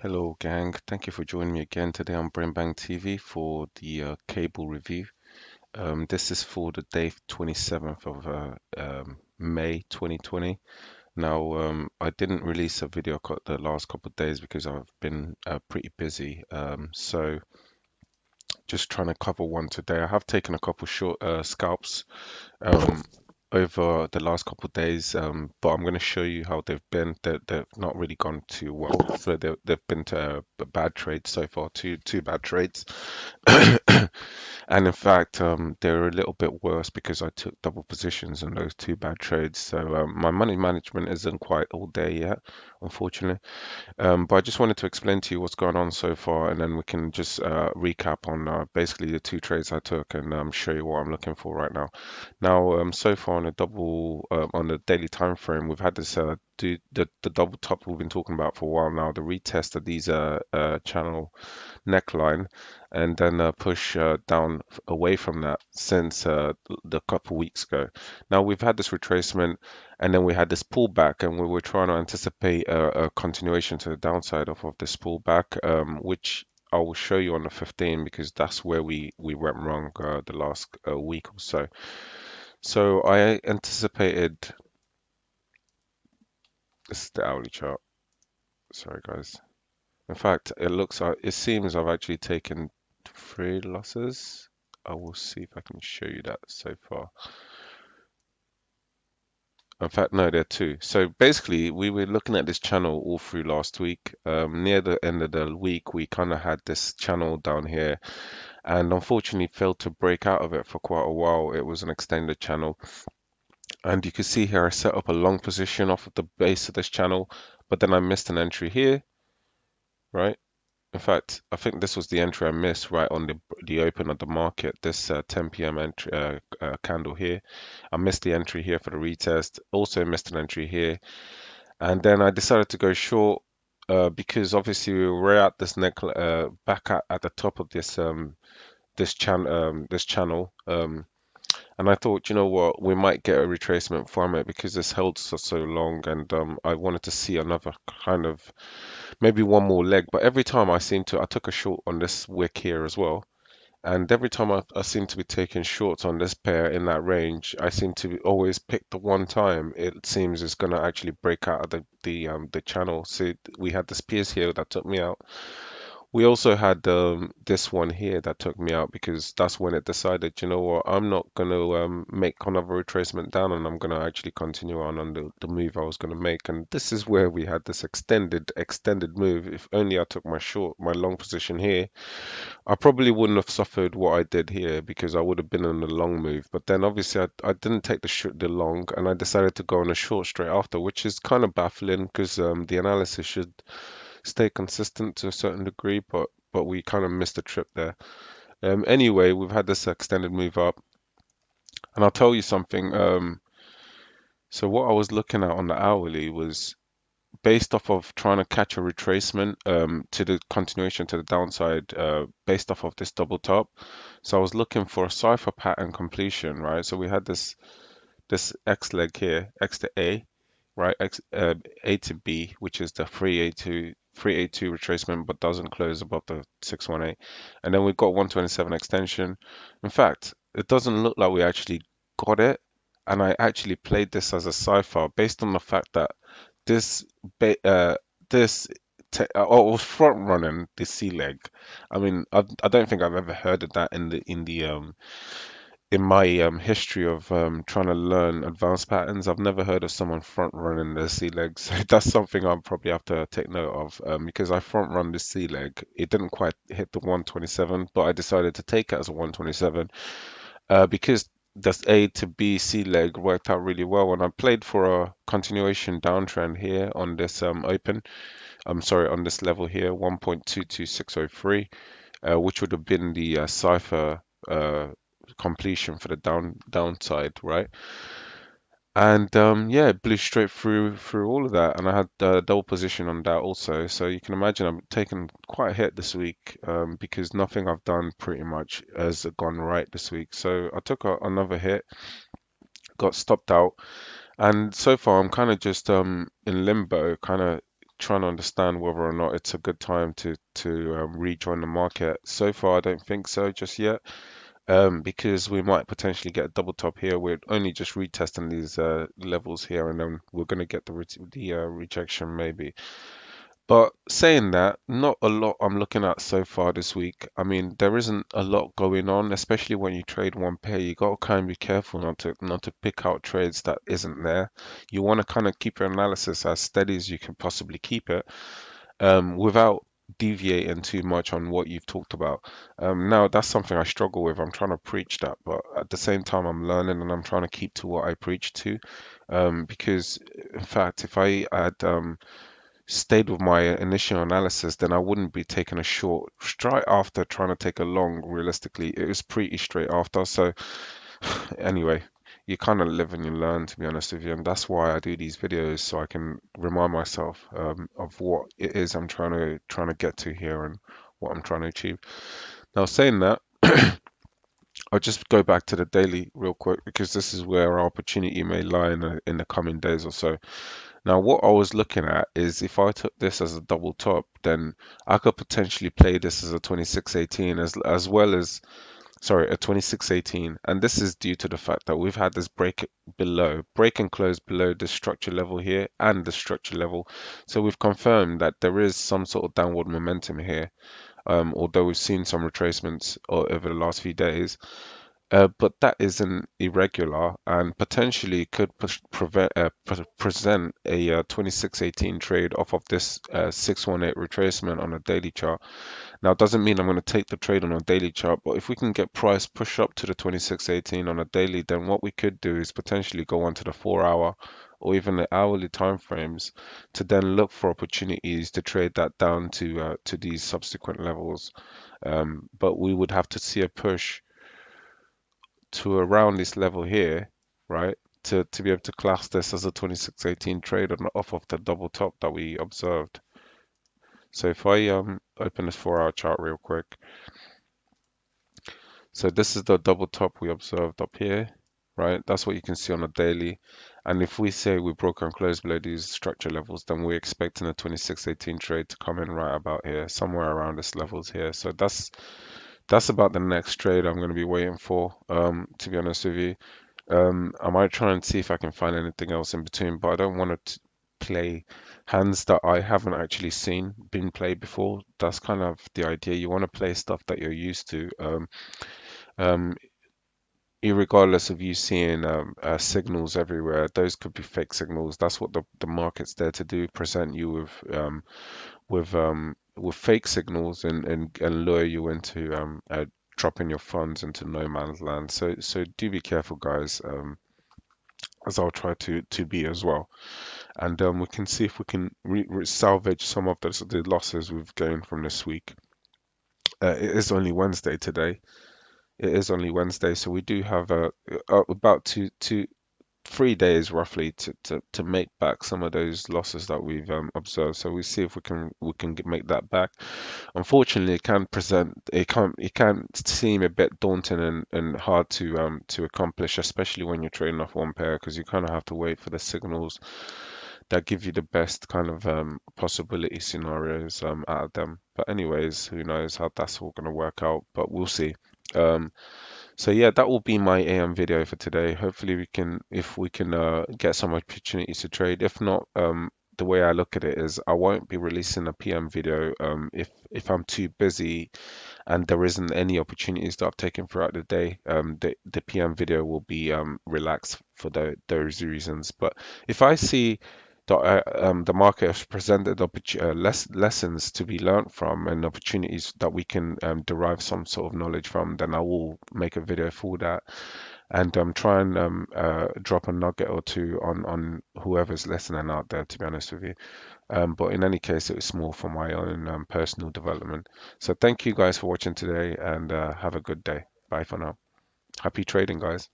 Hello, gang. Thank you for joining me again today on Brain Bang TV for the cable review. This is for the day 27th of May 2020. Now, I didn't release a video the last couple of days because I've been pretty busy. So just trying to cover one today. I have taken a couple short scalps um, over the last couple of days, but I'm going to show you how they've been. They've not really gone too well. So they've been bad trades so far, two bad trades. And in fact, they're a little bit worse because I took double positions in those two bad trades. So my money management isn't quite all there yet, unfortunately. But I just wanted to explain to you what's going on so far, and then we can just recap on basically the two trades I took and show you what I'm looking for right now. Now, so far on on the daily time frame, we've had this the double top we've been talking about for a while now. The retest of these channel neckline, and then push down away from that since the couple weeks ago. Now we've had this retracement, and then we had this pullback, and we were trying to anticipate a continuation to the downside of this pullback, which I will show you on the 15 because that's where we went wrong the last week or so. So I anticipated this is the hourly chart. Sorry, guys. In fact, it seems I've actually taken three losses. I will see if I can show you that so far. In fact, no, there are two. So basically, we were looking at this channel all through last week. Near the end of the week, we kind of had this channel down here, and unfortunately failed to break out of it for quite a while. It was an extended channel, and you can see here I set up a long position off of the base of this channel, but then I missed an entry here, right? In fact, I think this was the entry I missed right on the open of the market, this 10 p.m. entry candle here. I missed the entry here for the retest, also missed an entry here, and then I decided to go short because obviously we were at this neck back at the top of this channel, and I thought, you know what, we might get a retracement from it because this held for so long, and I wanted to see another kind of maybe one more leg. But every time I took a short on this wick here as well. And every time I seem to be taking shorts on this pair in that range, I seem to always pick the one time it seems it's going to actually break out of the channel. So we had this piece here that took me out. We also had this one here that took me out because that's when it decided, you know what, I'm not going to make another retracement down, and I'm going to actually continue on the move I was going to make. And this is where we had this extended move. If only I took my long position here, I probably wouldn't have suffered what I did here because I would have been on a long move. But then obviously I didn't take the long, and I decided to go on a short straight after, which is kind of baffling because the analysis should stay consistent to a certain degree, but we kind of missed the trip there. Anyway, we've had this extended move up, and I'll tell you something. So what I was looking at on the hourly was based off of trying to catch a retracement to the continuation to the downside, based off of this double top. So I was looking for a cipher pattern completion, right? So we had this X leg here, X to A, right? A to B, which is the 382 retracement, but doesn't close above the 618. And then we've got 127 extension. In fact, it doesn't look like we actually got it. And I actually played this as a cipher based on the fact that this ba- uh this was front running the C leg. I mean, I don't think I've ever heard of that in my history of trying to learn advanced patterns. I've never heard of someone front running the C leg, so that's something I'll probably have to take note of because I front run the C leg. It didn't quite hit the 127, but I decided to take it as a 127 because this A to B C leg worked out really well, and I played for a continuation downtrend here on this open. I'm sorry, on this level here, 1.22603, which would have been the cipher completion for the downside, right? And yeah, it blew straight through all of that, and I had double position on that also. So you can imagine I'm taking quite a hit this week because nothing I've done pretty much has gone right this week. So I took another hit, got stopped out, and so far I'm kind of just in limbo, kind of trying to understand whether or not it's a good time to rejoin the market. So far, I don't think so just yet, because we might potentially get a double top here. We're only just retesting these levels here, and then we're going to get the rejection maybe. But saying that, not a lot I'm looking at so far this week. I mean, there isn't a lot going on, especially when you trade one pair. You got to kind of be careful not to pick out trades that isn't there. You want to kind of keep your analysis as steady as you can possibly keep it, without deviating too much on what you've talked about. Now, that's something I struggle with. I'm trying to preach that, but at the same time, I'm learning and I'm trying to keep to what I preach to. Because, in fact, if I had stayed with my initial analysis, then I wouldn't be taking a short straight after trying to take a long. Realistically, it was pretty straight after. So anyway, you kind of live and you learn, to be honest with you, and that's why I do these videos so I can remind myself of what it is I'm trying to get to here and what I'm trying to achieve. Now, saying that, I'll just go back to the daily real quick because this is where our opportunity may lie in the coming days or so. Now, what I was looking at is if I took this as a double top, then I could potentially play this as a 2618 as well as, sorry, a 2618. And this is due to the fact that we've had this break and close below the structure level here and the structure level. So we've confirmed that there is some sort of downward momentum here, although we've seen some retracements over the last few days. But that isn't irregular and potentially could present a 2618 trade off of this 618 retracement on a daily chart. Now, it doesn't mean I'm going to take the trade on a daily chart, but if we can get price push up to the 2618 on a daily, then what we could do is potentially go onto the 4 hour or even the hourly time frames to then look for opportunities to trade that down to these subsequent levels. But we would have to see a push to around this level here, right? To be able to class this as a 2618 trade on off of the double top that we observed. So if I open this 4 hour chart real quick, so this is the double top we observed up here, right? That's what you can see on a daily. And if we say we broke and closed below these structure levels, then we're expecting a 2618 trade to come in right about here, somewhere around this levels here. So that's about the next trade I'm going to be waiting for, to be honest with you. I might try and see if I can find anything else in between, but I don't want to play hands that I haven't actually been played before. That's kind of the idea. You want to play stuff that you're used to, um, irregardless of you seeing signals everywhere. Those could be fake signals. That's what the market's there to do, present you with fake signals and lure you into dropping your funds into no man's land. So do be careful, guys. As I'll try to be as well. And we can see if we can salvage some of the losses we've gained from this week. It is only Wednesday today. It is only Wednesday, so we do have about 3 days roughly to make back some of those losses that we've observed. So we see if we can make that back. Unfortunately, it can seem a bit daunting and hard to accomplish, especially when you're trading off one pair, because you kind of have to wait for the signals that give you the best kind of possibility scenarios out of them. But anyways, who knows how that's all going to work out, but we'll see. Um, so yeah, that will be my AM video for today. Hopefully if we can get some opportunities to trade. If not, the way I look at it is I won't be releasing a PM video if I'm too busy and there isn't any opportunities that I've taken throughout the day. The PM video will be relaxed for those reasons. But if I see that the market has presented lessons to be learnt from and opportunities that we can derive some sort of knowledge from, then I will make a video for that and try and drop a nugget or two on whoever's listening out there, to be honest with you. But in any case, it was more for my own personal development. So thank you guys for watching today and have a good day. Bye for now. Happy trading, guys.